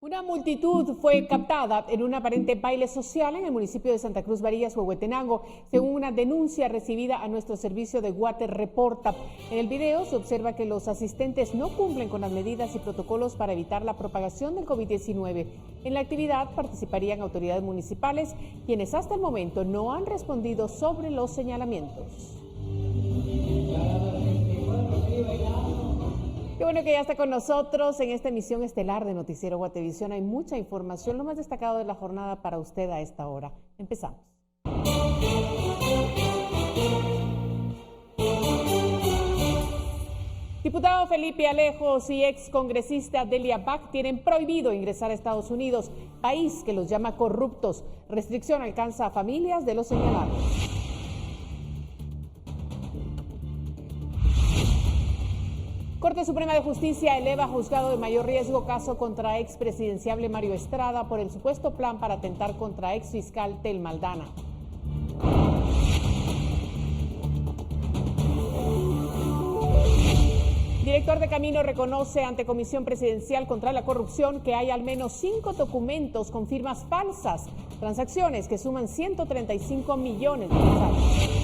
Una multitud fue captada en un aparente baile social en el municipio de Santa Cruz Barillas, Huehuetenango, según una denuncia recibida a nuestro servicio de Guate Reporta. En el video se observa que los asistentes no cumplen con las medidas y protocolos para evitar la propagación del COVID-19. En la actividad participarían autoridades municipales, quienes hasta el momento no han respondido sobre los señalamientos. Qué bueno que ya está con nosotros en esta emisión estelar de Noticiero Guatevisión. Hay mucha información, lo más destacado de la jornada para usted a esta hora. Empezamos. Diputado Felipe Alejos y excongresista Delia Back tienen prohibido ingresar a Estados Unidos, país que los llama corruptos. Restricción alcanza a familias de los señalados. Corte Suprema de Justicia eleva a juzgado de mayor riesgo caso contra expresidenciable Mario Estrada por el supuesto plan para atentar contra exfiscal Tel Maldana. Director de Camino reconoce ante Comisión Presidencial contra la Corrupción que hay al menos 5 documentos con firmas falsas, transacciones que suman 135 millones de quetzales.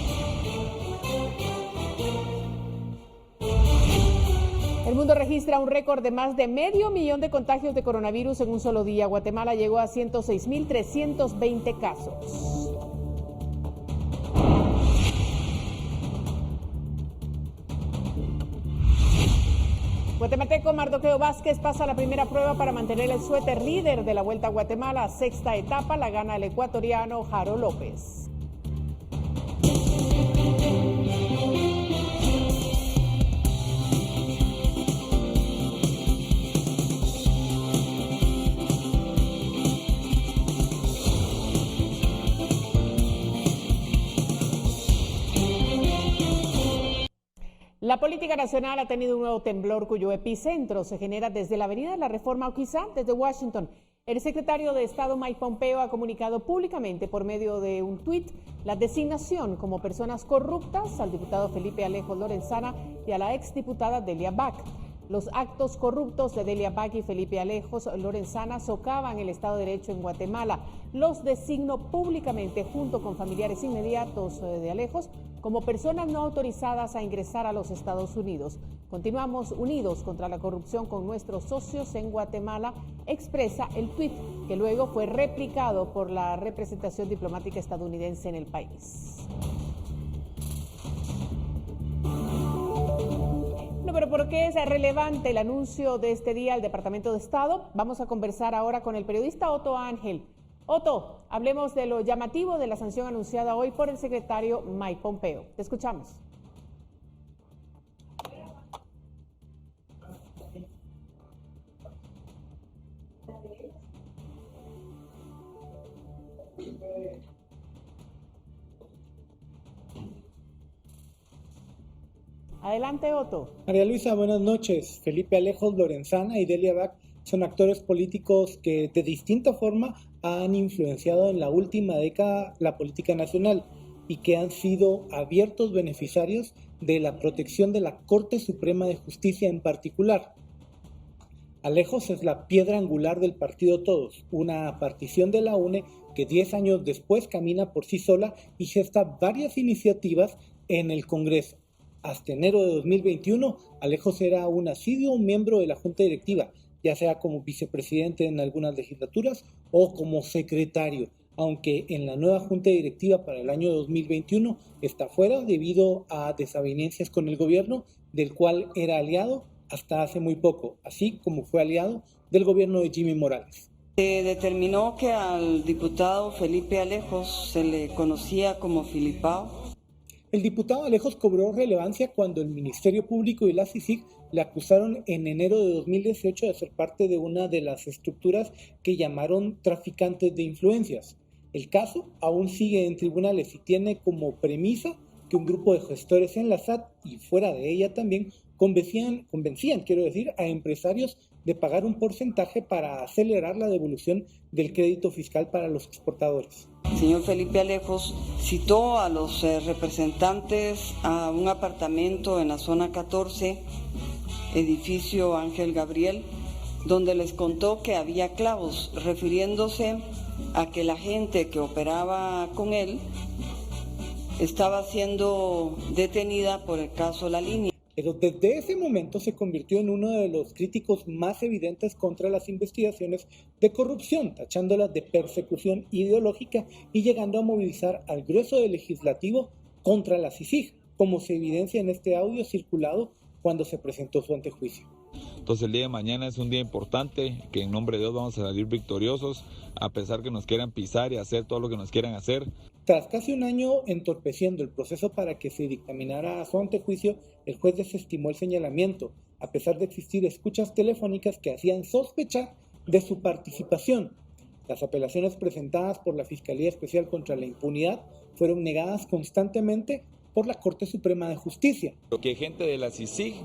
El mundo registra un récord de más de 500,000 de contagios de coronavirus en un solo día. Guatemala llegó a 106.320 casos. Guatemalteco Mardoqueo Vázquez pasa la primera prueba para mantener el suéter líder de la Vuelta a Guatemala. Sexta etapa la gana el ecuatoriano Jaro López. La política nacional ha tenido un nuevo temblor cuyo epicentro se genera desde la Avenida de la Reforma o quizá desde Washington. El secretario de Estado Mike Pompeo ha comunicado públicamente por medio de un tuit la designación como personas corruptas al diputado Felipe Alejos Lorenzana y a la exdiputada Delia Back. Los actos corruptos de Delia Back y Felipe Alejos Lorenzana socavan el Estado de Derecho en Guatemala. Los designo públicamente junto con familiares inmediatos de Alejos como personas no autorizadas a ingresar a los Estados Unidos. Continuamos unidos contra la corrupción con nuestros socios en Guatemala, expresa el tuit que luego fue replicado por la representación diplomática estadounidense en el país. No, pero ¿por qué es relevante el anuncio de este día al Departamento de Estado? Vamos a conversar ahora con el periodista Otto Ángel. Otto, hablemos de lo llamativo de la sanción anunciada hoy por el secretario Mike Pompeo. Te escuchamos. Adelante, Otto. María Luisa, buenas noches. Felipe Alejos Lorenzana y Delia Back son actores políticos que de distinta forma han influenciado en la última década la política nacional y que han sido abiertos beneficiarios de la protección de la Corte Suprema de Justicia en particular. Alejos es la piedra angular del partido Todos, una partición de la UNE que 10 años después camina por sí sola y gesta varias iniciativas en el Congreso. Hasta enero de 2021, Alejos era un asiduo miembro de la Junta Directiva, ya sea como vicepresidente en algunas legislaturas o como secretario, aunque en la nueva Junta Directiva para el año 2021 está fuera debido a desavenencias con el gobierno, del cual era aliado hasta hace muy poco, así como fue aliado del gobierno de Jimmy Morales. Se determinó que al diputado Felipe Alejos se le conocía como Filipao. El diputado Alejos cobró relevancia cuando el Ministerio Público y la CICIG le acusaron en enero de 2018 de ser parte de una de las estructuras que llamaron traficantes de influencias. El caso aún sigue en tribunales y tiene como premisa que un grupo de gestores en la SAT y fuera de ella también convencían, a empresarios de pagar un porcentaje para acelerar la devolución del crédito fiscal para los exportadores. El señor Felipe Alejos citó a los representantes a un apartamento en la zona 14, edificio Ángel Gabriel, donde les contó que había clavos, refiriéndose a que la gente que operaba con él estaba siendo detenida por el caso La Línea. Pero desde ese momento se convirtió en uno de los críticos más evidentes contra las investigaciones de corrupción, tachándolas de persecución ideológica y llegando a movilizar al grueso del legislativo contra la CICIG, como se evidencia en este audio circulado cuando se presentó su antejuicio. Entonces el día de mañana es un día importante, que en nombre de Dios vamos a salir victoriosos, a pesar que nos quieran pisar y hacer todo lo que nos quieran hacer. Tras casi un año entorpeciendo el proceso para que se dictaminara su antejuicio, el juez desestimó el señalamiento, a pesar de existir escuchas telefónicas que hacían sospechar de su participación. Las apelaciones presentadas por la Fiscalía Especial contra la Impunidad fueron negadas constantemente por la Corte Suprema de Justicia. Lo que gente de la CICIG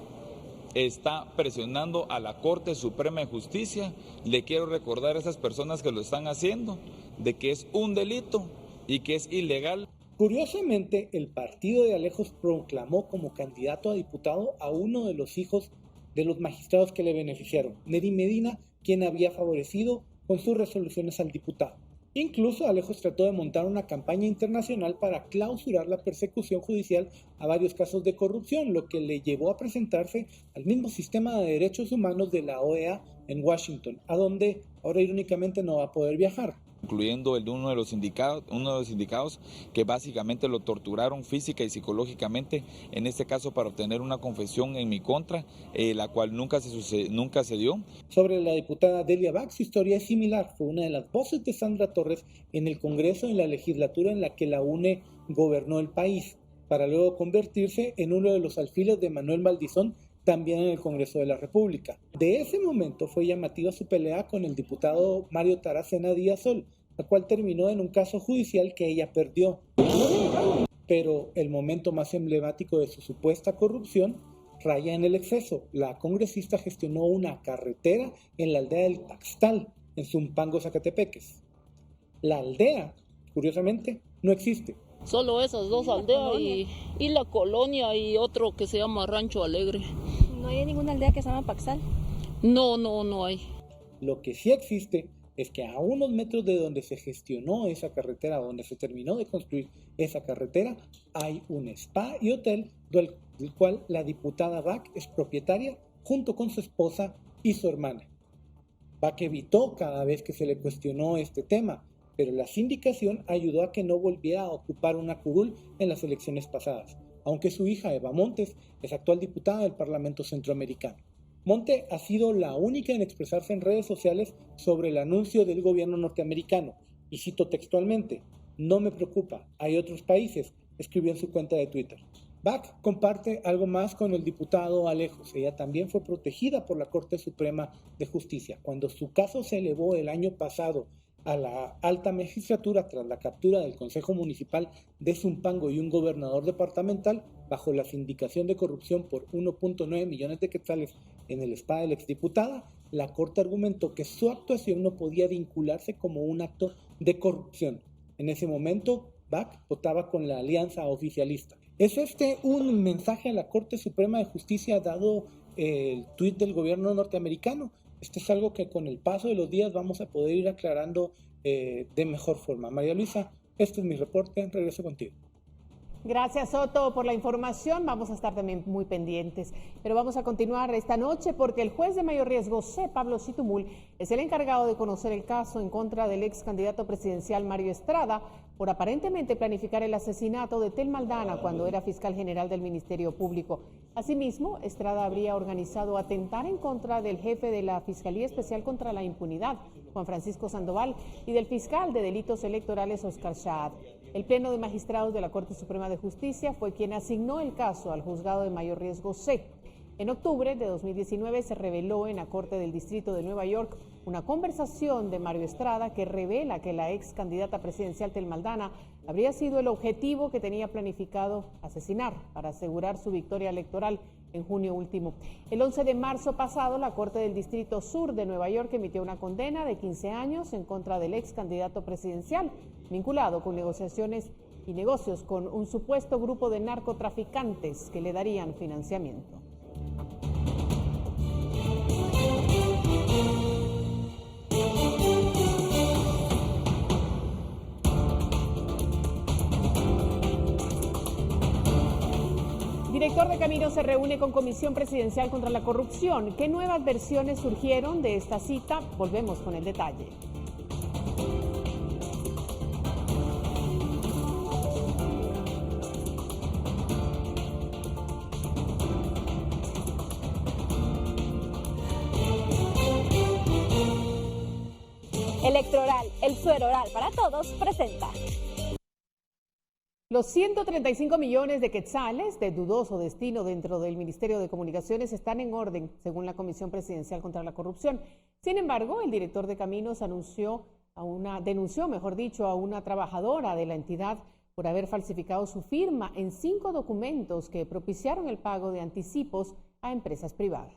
está presionando a la Corte Suprema de Justicia. Le quiero recordar a esas personas que lo están haciendo de que es un delito y que es ilegal. Curiosamente, el partido de Alejos proclamó como candidato a diputado a uno de los hijos de los magistrados que le beneficiaron, Neri Medina, quien había favorecido con sus resoluciones al diputado. Incluso Alejos trató de montar una campaña internacional para clausurar la persecución judicial a varios casos de corrupción, lo que le llevó a presentarse al mismo sistema de derechos humanos de la OEA en Washington, a donde ahora irónicamente no va a poder viajar. Incluyendo uno de los sindicados que básicamente lo torturaron física y psicológicamente, en este caso para obtener una confesión en mi contra, la cual nunca se dio. Sobre la diputada Delia Back, su historia es similar. Fue una de las voces de Sandra Torres en el Congreso, en la legislatura en la que la UNE gobernó el país, para luego convertirse en uno de los alfiles de Manuel Valdizón, también en el Congreso de la República. De ese momento fue llamativa su pelea con el diputado Mario Taracena Díaz Sol, la cual terminó en un caso judicial que ella perdió. Pero el momento más emblemático de su supuesta corrupción raya en el exceso. La congresista gestionó una carretera en la aldea del Taxtal, en Zumpango, Zacatepeques. La aldea, curiosamente, no existe. Solo esas dos aldeas y la colonia y otro que se llama Rancho Alegre. ¿No hay ninguna aldea que se llama Paxal? No hay. Lo que sí existe es que a unos metros de donde se gestionó esa carretera, donde se terminó de construir esa carretera, hay un spa y hotel del cual la diputada Back es propietaria junto con su esposa y su hermana. Back evitó cada vez que se le cuestionó este tema, pero la sindicación ayudó a que no volviera a ocupar una curul en las elecciones pasadas, aunque su hija Eva Montes es actual diputada del Parlamento Centroamericano. Monte ha sido la única en expresarse en redes sociales sobre el anuncio del gobierno norteamericano, y cito textualmente: "No me preocupa, hay otros países", escribió en su cuenta de Twitter. Back comparte algo más con el diputado Alejos. Ella también fue protegida por la Corte Suprema de Justicia. Cuando su caso se elevó el año pasado a la alta magistratura tras la captura del Consejo Municipal de Zumpango y un gobernador departamental bajo la sindicación de corrupción por 1.9 millones de quetzales en el spa de la exdiputada, la Corte argumentó que su actuación no podía vincularse como un acto de corrupción. En ese momento, Back votaba con la alianza oficialista. ¿Es este un mensaje a la Corte Suprema de Justicia dado el tuit del gobierno norteamericano? Esto es algo que con el paso de los días vamos a poder ir aclarando de mejor forma. María Luisa, este es mi reporte. Regreso contigo. Gracias, Soto, por la información. Vamos a estar también muy pendientes. Pero vamos a continuar esta noche porque el juez de mayor riesgo, C. Pablo Situmul, es el encargado de conocer el caso en contra del ex candidato presidencial Mario Estrada por aparentemente planificar el asesinato de Tel Maldana cuando era fiscal general del Ministerio Público. Asimismo, Estrada habría organizado atentar en contra del jefe de la Fiscalía Especial contra la Impunidad, Juan Francisco Sandoval, y del fiscal de delitos electorales, Oscar Saad. El Pleno de Magistrados de la Corte Suprema de Justicia fue quien asignó el caso al juzgado de mayor riesgo C. En octubre de 2019 se reveló en la Corte del Distrito de Nueva York una conversación de Mario Estrada que revela que la ex candidata presidencial Tel Maldana habría sido el objetivo que tenía planificado asesinar para asegurar su victoria electoral en junio último. El 11 de marzo pasado, la Corte del Distrito Sur de Nueva York emitió una condena de 15 años en contra del ex candidato presidencial, vinculado con negociaciones y negocios con un supuesto grupo de narcotraficantes que le darían financiamiento. Director de Caminos se reúne con Comisión Presidencial contra la Corrupción. ¿Qué nuevas versiones surgieron de esta cita? Volvemos con el detalle. Electroral, el suero oral para todos, presenta. Los 135 millones de quetzales de dudoso destino dentro del Ministerio de Comunicaciones están en orden, según la Comisión Presidencial contra la Corrupción. Sin embargo, el director de Caminos denunció a una trabajadora de la entidad por haber falsificado su firma en 5 documentos que propiciaron el pago de anticipos a empresas privadas.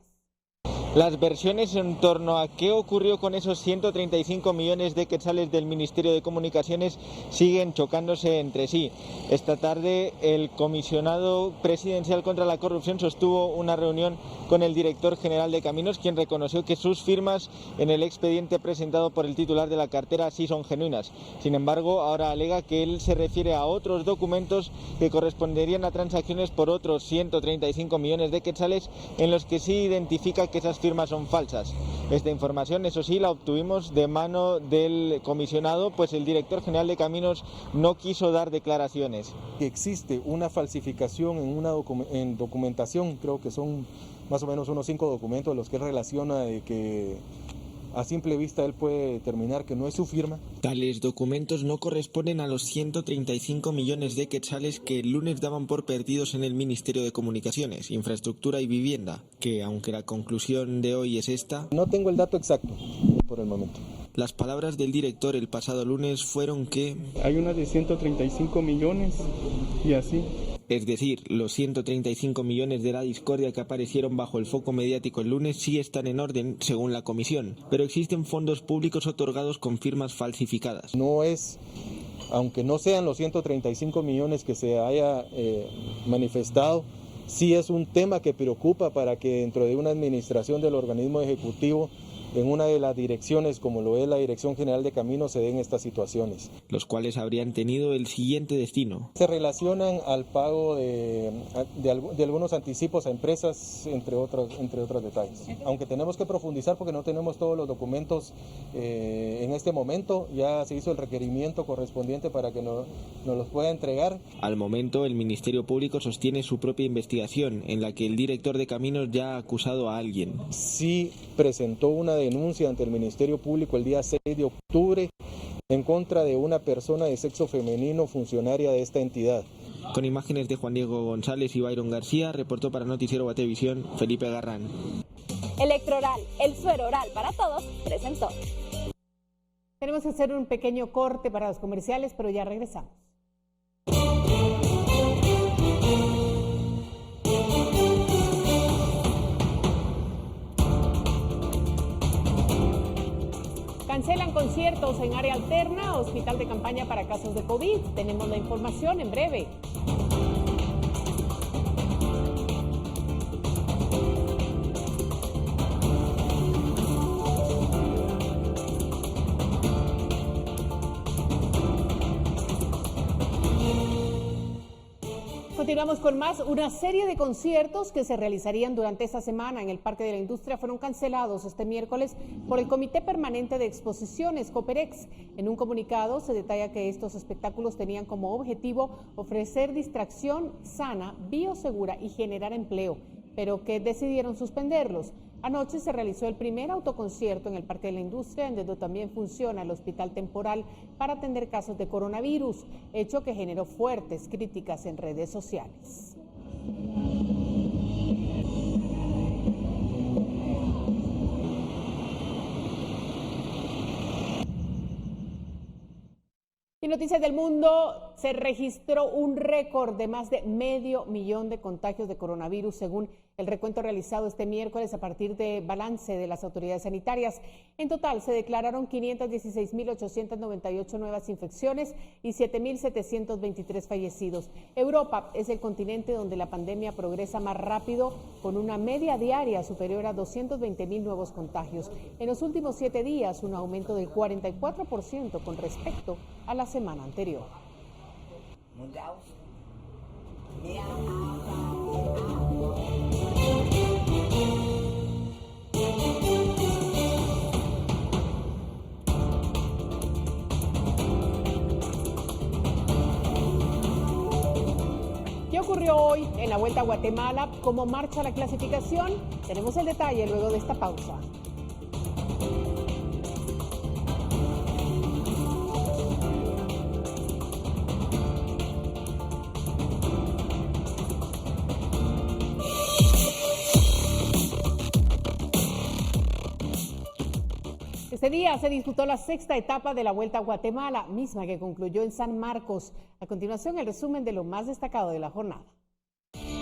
Las versiones en torno a qué ocurrió con esos 135 millones de quetzales del Ministerio de Comunicaciones siguen chocándose entre sí. Esta tarde el comisionado presidencial contra la corrupción sostuvo una reunión con el director general de Caminos, quien reconoció que sus firmas en el expediente presentado por el titular de la cartera sí son genuinas. Sin embargo, ahora alega que él se refiere a otros documentos que corresponderían a transacciones por otros 135 millones de quetzales en los que sí identifica que esas firmas son falsas. Esta información, eso sí, la obtuvimos de mano del comisionado, pues el director general de Caminos no quiso dar declaraciones. Que existe una falsificación en documentación, creo que son más o menos unos 5 documentos los que él relaciona de que a simple vista él puede determinar que no es su firma. Tales documentos no corresponden a los 135 millones de quetzales que el lunes daban por perdidos en el Ministerio de Comunicaciones, Infraestructura y Vivienda, que aunque la conclusión de hoy es esta... No tengo el dato exacto por el momento. Las palabras del director el pasado lunes fueron que... Hay una de 135 millones y así... Es decir, los 135 millones de la discordia que aparecieron bajo el foco mediático el lunes sí están en orden, según la comisión, pero existen fondos públicos otorgados con firmas falsificadas. No es, aunque no sean los 135 millones que se haya manifestado, sí es un tema que preocupa para que dentro de una administración del organismo ejecutivo, en una de las direcciones, como lo es la Dirección General de Caminos, se den estas situaciones. Los cuales habrían tenido el siguiente destino. Se relacionan al pago de algunos anticipos a empresas, entre otros detalles. Aunque tenemos que profundizar porque no tenemos todos los documentos en este momento, ya se hizo el requerimiento correspondiente para que nos los pueda entregar. Al momento, el Ministerio Público sostiene su propia investigación, en la que el director de Caminos ya ha acusado a alguien. Sí presentó una denuncia ante el Ministerio Público el día 6 de octubre en contra de una persona de sexo femenino funcionaria de esta entidad. Con imágenes de Juan Diego González y Byron García, reportó para Noticiero Guatevisión, Felipe Garrán. Electroral, el suero oral para todos, presentó. Tenemos que hacer un pequeño corte para los comerciales, pero ya regresamos. Cancelan conciertos en área alterna, hospital de campaña para casos de COVID. Tenemos la información en breve. Continuamos con más. Una serie de conciertos que se realizarían durante esta semana en el Parque de la Industria fueron cancelados este miércoles por el Comité Permanente de Exposiciones, Coperex. En un comunicado se detalla que estos espectáculos tenían como objetivo ofrecer distracción sana, biosegura y generar empleo, pero que decidieron suspenderlos. Anoche se realizó el primer autoconcierto en el Parque de la Industria, en donde también funciona el hospital temporal para atender casos de coronavirus, hecho que generó fuertes críticas en redes sociales. En Noticias del Mundo se registró un récord de más de 500,000 de contagios de coronavirus, según el recuento realizado este miércoles a partir de balance de las autoridades sanitarias. En total se declararon 516,898 nuevas infecciones y 7,723 fallecidos. Europa es el continente donde la pandemia progresa más rápido, con una media diaria superior a 220,000 nuevos contagios. En los últimos 7 días, un aumento del 44% con respecto a la semana anterior. ocurrió hoy en la Vuelta a Guatemala? ¿Cómo marcha la clasificación? Tenemos el detalle luego de esta pausa. Este día se disputó la sexta etapa de la Vuelta a Guatemala, misma que concluyó en San Marcos. A continuación, el resumen de lo más destacado de la jornada.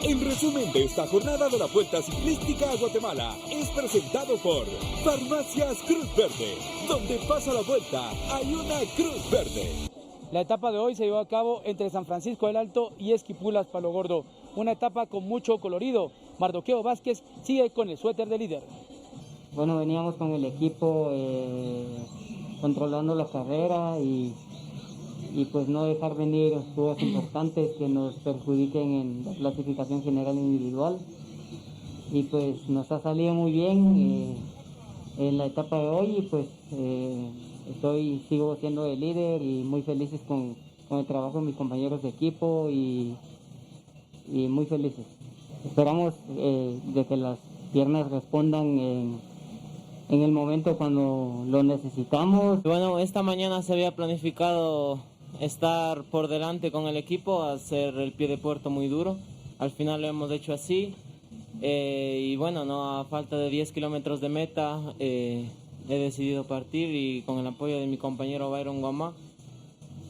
El resumen de esta jornada de la Vuelta Ciclística a Guatemala es presentado por Farmacias Cruz Verde. Donde pasa la vuelta, hay una Cruz Verde. La etapa de hoy se llevó a cabo entre San Francisco del Alto y Esquipulas, Palo Gordo. Una etapa con mucho colorido. Mardoqueo Vázquez sigue con el suéter de líder. Bueno, veníamos con el equipo controlando la carrera y pues no dejar venir juegos importantes que nos perjudiquen en la clasificación general individual. Y pues nos ha salido muy bien en la etapa de hoy y pues sigo siendo el líder y muy felices con el trabajo de mis compañeros de equipo y muy felices. Esperamos de que las piernas respondan en el momento cuando lo necesitamos. Bueno, esta mañana se había planificado estar por delante con el equipo, hacer el pie de puerto muy duro. Al final lo hemos hecho así. Y bueno, no a falta de 10 kilómetros de meta, he decidido partir y con el apoyo de mi compañero Byron Guamá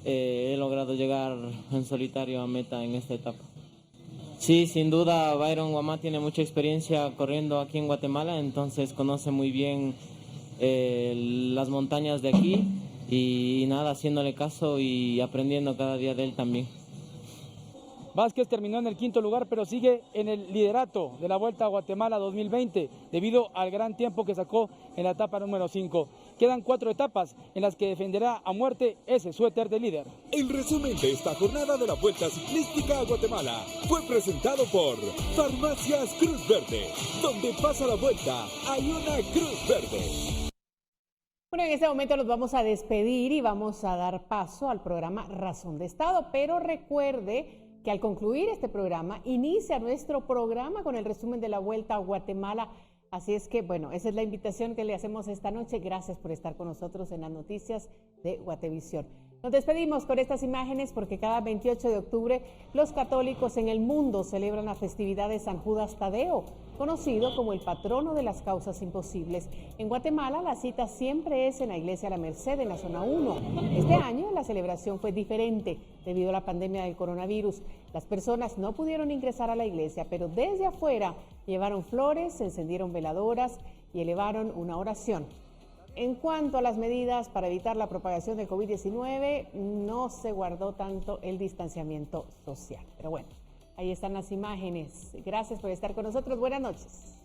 he logrado llegar en solitario a meta en esta etapa. Sí, sin duda Byron Guamá tiene mucha experiencia corriendo aquí en Guatemala, entonces conoce muy bien las montañas de aquí y nada, haciéndole caso y aprendiendo cada día de él también. Vázquez terminó en el quinto lugar, pero sigue en el liderato de la Vuelta a Guatemala 2020 debido al gran tiempo que sacó en la etapa número 5. Quedan 4 etapas en las que defenderá a muerte ese suéter de líder. El resumen de esta jornada de la Vuelta Ciclística a Guatemala fue presentado por Farmacias Cruz Verde. Donde pasa la vuelta, hay una Cruz Verde. Bueno, en este momento nos vamos a despedir y vamos a dar paso al programa Razón de Estado, pero recuerde que al concluir este programa, inicia nuestro programa con el resumen de la Vuelta a Guatemala. Así es que, bueno, esa es la invitación que le hacemos esta noche. Gracias por estar con nosotros en las noticias de Guatevisión. Nos despedimos con estas imágenes porque cada 28 de octubre los católicos en el mundo celebran la festividad de San Judas Tadeo, conocido como el patrono de las causas imposibles. En Guatemala la cita siempre es en la Iglesia La Merced, en la zona 1. Este año la celebración fue diferente debido a la pandemia del coronavirus. Las personas no pudieron ingresar a la iglesia, pero desde afuera llevaron flores, encendieron veladoras y elevaron una oración. En cuanto a las medidas para evitar la propagación del COVID-19, no se guardó tanto el distanciamiento social. Pero bueno, ahí están las imágenes. Gracias por estar con nosotros. Buenas noches.